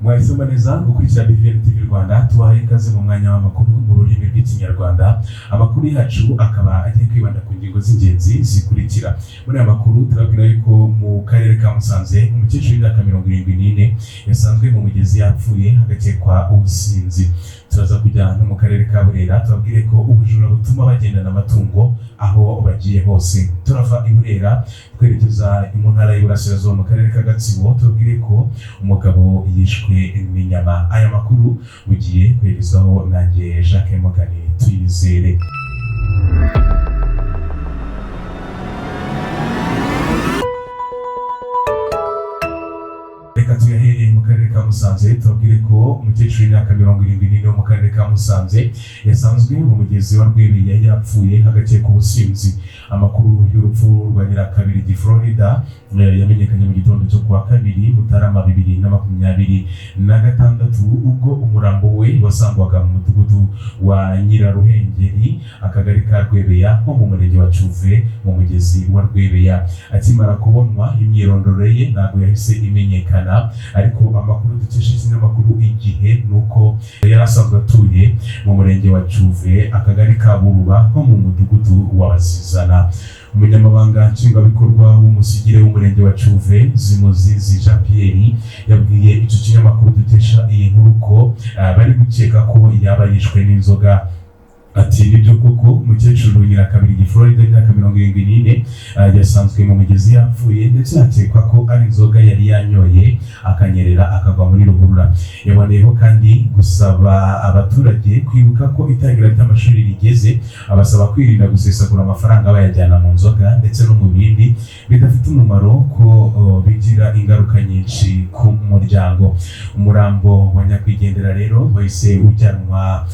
Mwahisemo neza gukurikira BVN TV Rwanda, tubahaye ikaze mu mwanya w'amakuru mu rurimi rw'Ikinyarwanda. Amakuru yacu akaba agiye kwibanda ku ngingo z'ingenzi zikurikira. Muri aya makuru turabwira yuko mu karere ka Musanze umukecuru w'imyaka 74 yasanzwe mu mugezi yapfuye hagakekwa ubusinzi. Turaza kujya no mu karere ka Burera tubabwire ko ubujura butuma bagendana amatungo aho bagiye hose. Turava i Burera twerekeza mu ntara y'Iburasirazuba mu karere ka Gatsibo tubabwire ko umugabo yishwe n'inyama. Aya makuru ugiye kwerezaho nanjye Jacques Mugani Tuyizere. Reka tuyahereye mu karere ka Musanze tubabwire ko umukecuru w'imyaka 74 wo mu karere ka Musanze yasanzwe mu mugezi wa Rwebeya yapfuye hagakekwa ubusinzi. Amakuru y'urupfu rwa Nyirakabirigi Florida yamenyekanye mu gitondo cyo kuwa kabiri Mutarama 2026 ubwo umurambo we wasangwaga mu mudugudu wa Nyiraruhengeri akagari ka Rwebeya ho mu murenge wa Cyuve mu mugezi wa Rwebeya. Akimara kubonwa imyirondoro ye ntabwo yahise imenyekana, ariko amakuru dukesha ikinyamakuru Igihe nuko yari asanzwe atuye mu murenge wa Cyuve akagari ka Buruba ho mu mudugudu wa Bazizana. Umunyamabanga nshingwabikorwa w'umusigire w'umurenge wa Cyuve Zimuzizi Jean Pierre yabwiye icyo kinyamakuru dukesha iyi nkuru ko bari gukeka ko yaba yishwe n'inzoga. Ati nibyo koko umukecuru Nyirakabirigi Florida y'imyaka 74 yasanzwe mu mugezi yapfuye, ndetse hakekwa ko ari inzoga yari yanyoye akanyerera akagwa muri ruhurura. Yaboneyeho kandi gusaba abaturage kwibuka ko itangira ry'amashuri rigeze, abasaba kwirinda gusesagura amafaranga bayajyana mu nzoga ndetse no mu bindi bidafite umumaro ko bigira ingaruka nyinshi ku muryango. Umurambo wa nyakwigendera rero wahise ujyanwa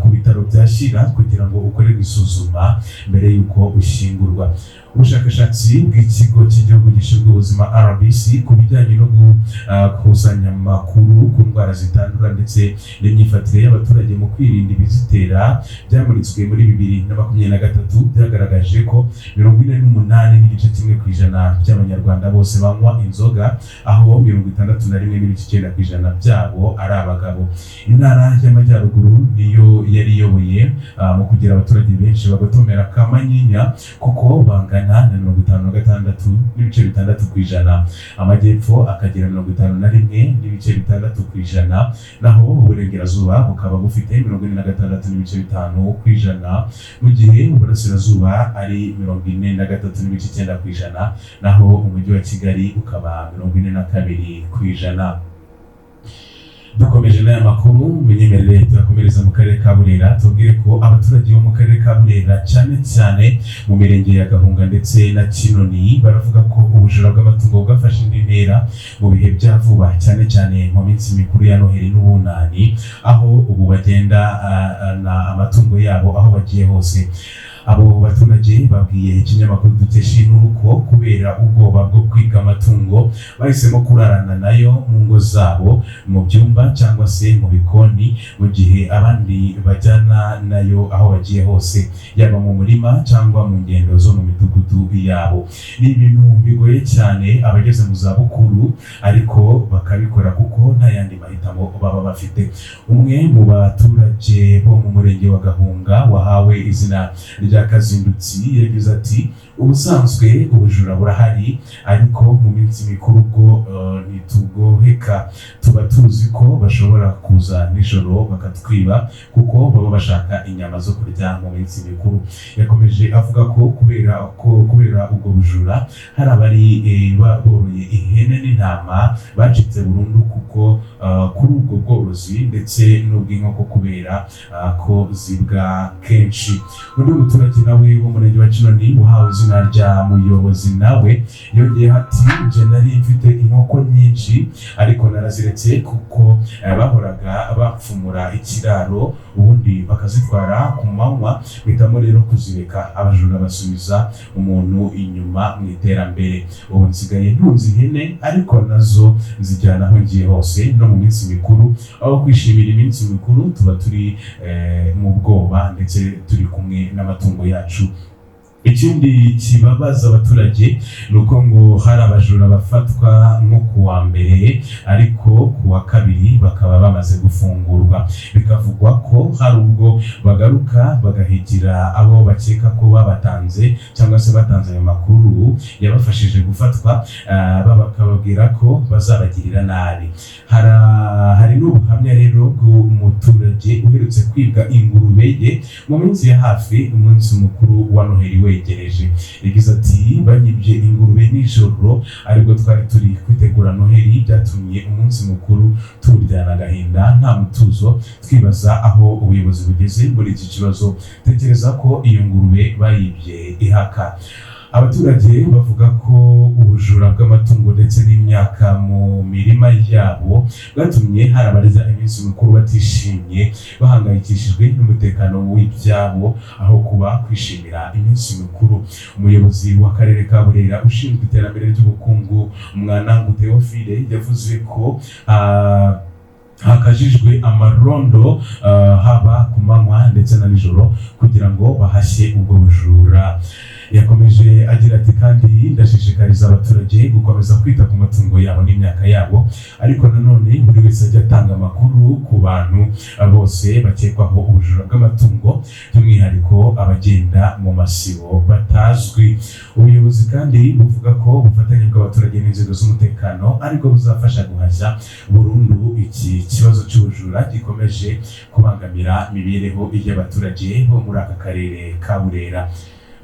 ku bitaro bya Shyira kugira ngo ukorerwe isuzuma mbere y'uko ushingurwa. Ubushakashatsi bw'ikigo cy'igihugu gishinzwe ubuzima RBC ku bijyanye no gukusanya amakuru ku ndwara zitandura ndetse n'imyifatire y'abaturage mu kwirinda ibizitera byamuritswe muri 2023 byagaragaje ko 48.1% by'abanyarwanda bose banywa inzoga, aho 61.9% byabo ari abagabo. Intara y'Amajyaruguru niyo yari iyoboye mu kugira abaturage benshi bagatomera Kamanyinya kuko bangana na 56.6%, Amajyepfo akagira 51.6%, naho Uburengerazuba bukaba bufite 46.5%, mu gihe Uburasirazuba ari 43.9%, naho umujyi wa Kigali ukaba 42%. Dukomeje n'aya makuru menyemerere turakomereza mu karere ka Burera tubwire ko abaturage bo mu karere ka Burera cyane cyane mu mirenge ya Gahunga ndetse na Kinoni baravuga ko ubujura bw'amatungo bwafashe indi ntera mu bihe bya vuba, cyane cyane mu minsi mikuru ya Noheli n'Ubunani, aho ubu bagenda na amatungo yabo aho bagiye hose. Abo baturage babwiye ikinyamakuru dukesha inkuru ko kubera ubwoba bwo kwiga amatungo bahisemo kurarana nayo mu ngo zabo, mu byumba cyangwa se mu bikoni, mu gihe abandi bajyana nayo aho bagiye hose, yaba mu murima cyangwa mu ngendo zo mu midugudu yabo. Ni ibintu bigoye cyane abageze mu za bukuru, ariko bakabikora kuko nta yandi mahitamo baba bafite. Umwe mu baturage bo mu murenge wa Gahunga wahawe izina rya Kazindutsi yagize ati ubusanzwe ubujura burahari, ariko mu minsi mikuru bwo ntitugoheka, tuba tuzi ko bashobora kuza nijoro bakatwiba kuko baba bashaka inyama zo kurya mu minsi mikuru. Yakomeje avuga ko kubera ubwo bujura hari abari boroye ihene n'intama bacitse burundu kuko kuri ubwo bworozi ndetse n'ubw'inkoko kubera ko zibwa kenshi. Undi muturage nawe wo murenge wa Kinoni uhawe izina rya Muyobozi nawe yongeye ati nje nari mfite inkoko nyinshi ariko naraziretse kuko bahoraga bapfumura ikiraro ubundi bakazitwara ku manywa, bitamo rero kuzireka. Abajura basubiza umuntu inyuma mu iterambere. Ubu nsigaye ntunze ihene ariko nazo nzijyana aho ngiye hose no mu minsi mikuru, aho kwishimira iminsi mikuru tuba turi mu bwoba ndetse turi kumwe n'amatungo yacu. Ikindi kibabaza abaturage nuko ngo hari abajura bafatwa nko kuwa mbere ariko kuwa kabiri bakaba bamaze gufungurwa, bikavugwa ko hari ubwo bagaruka bagahigira abo bakeka ko babatanze cyangwa se batanze ayo makuru yabafashije gufatwa, bakababwira ko bazabagirira nabi. Hari n'ubuhamya rero bw'umuturage uherutse kwibwa ingurube ye mu minsi ya hafi umunsi mukuru wa Noheli wegereje. Yagize ati banyibye ingurube nijoro aribwo twari turi kwitegura Noheli, byatumye umunsi mukuru turyana agahinda nta mutuzo, twibaza aho ubuyobozi bugeze muri iki kibazo. Tekereza ko iyo ngurube bayibye ihaka. Abaturage bavuga ko ubujura bw'amatungo ndetse n'imyaka mu mirima yabo bwatumye hari abariza iminsi mikuru batishimye, bahangayikishijwe n'umutekano w'ibyabo aho kuba kwishimira iminsi mikuru. Umuyobozi w'akarere ka Burera ushinzwe iterambere ry'ubukungu Mwanangu Theophile yavuze ko hakajijwe amarondo haba ku manywa ndetse na nijoro kugira ngo bahashye ubwo bujura. Yakomeje agira ati kandi ndashishikariza abaturage gukomeza kwita ku matungo yabo n'imyaka yabo, ariko nanone buri wese ajya atanga amakuru ku bantu bose bakekwaho ubujura bw'amatungo, by'umwihariko abagenda mu masibo batazwi. Ubuyobozi kandi buvuga ko ubufatanye bw'abaturage n'inzego z'umutekano ariko buzafasha guhashya burundu iki kibazo cy'ubujura gikomeje kubangamira imibereho y'abaturage bo muri aka karere ka Burera.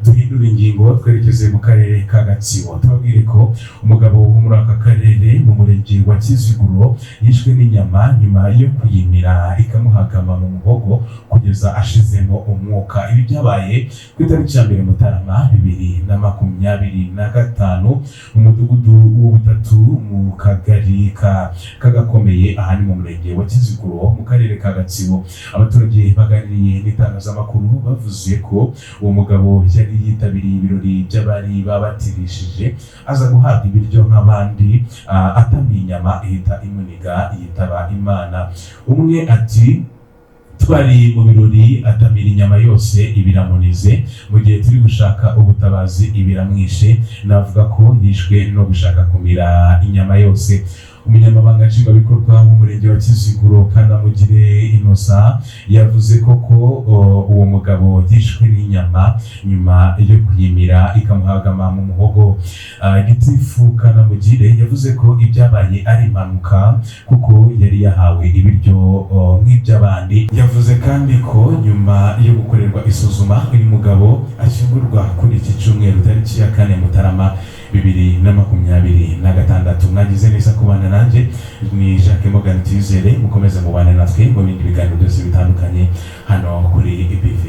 Duhindura ingingo twerekeze mu karere ka Gatsibo, tubabwire ko umugabo wo muri aka karere mu murenge wa Kiziguro yishwe n'inyama nyuma yo kuyimira ikamuhagama mu muhogo kugeza ashizemo umwuka. Ibi byabaye ku itariki ya 1 Mutarama 2025 mu mudugudu w'Ubutatu mu kagari kagakomeye aha ni mu murenge wa Kiziguro mu karere ka Gatsibo. Abaturage baganiriye n'itangazamakuru bavuze ko uwo mugabo yari yitabiriye ibirori by'abari babatirishije aza guhabwa ibiryo nk'abandi, atamiye inyama ihita imuniga yitaba Imana. Umwe ati twari mu birori atamira inyama yose ibiramunize, mu gihe turi gushaka ubutabazi ibiramwishe. Navuga ko yishwe no gushaka kumira inyama yose. Umunyamabanga nshingwabikorwa mu murenge wa Kiziguro Kanamugire Innocent yavuze koko uwo mugabo yishwe n'inyama nyuma yo kuyimira ikamuhagama mu muhogo. Gitifu Kanamugire yavuze ko ibyabaye ari impanuka kuko yari yahawe ibiryo nk'iby'abandi. Yavuze kandi ko nyuma yo gukorerwa isuzuma uyu mugabo ashyingurwa kuri iki cyumweru tariki ya 4 Mutarama 2026. Mwagize neza kubana nanjye, ni Jacques Morgan Tuyizere, mukomeze mubane natwe mu bindi biganiro byose bitandukanye hano kuri IBV.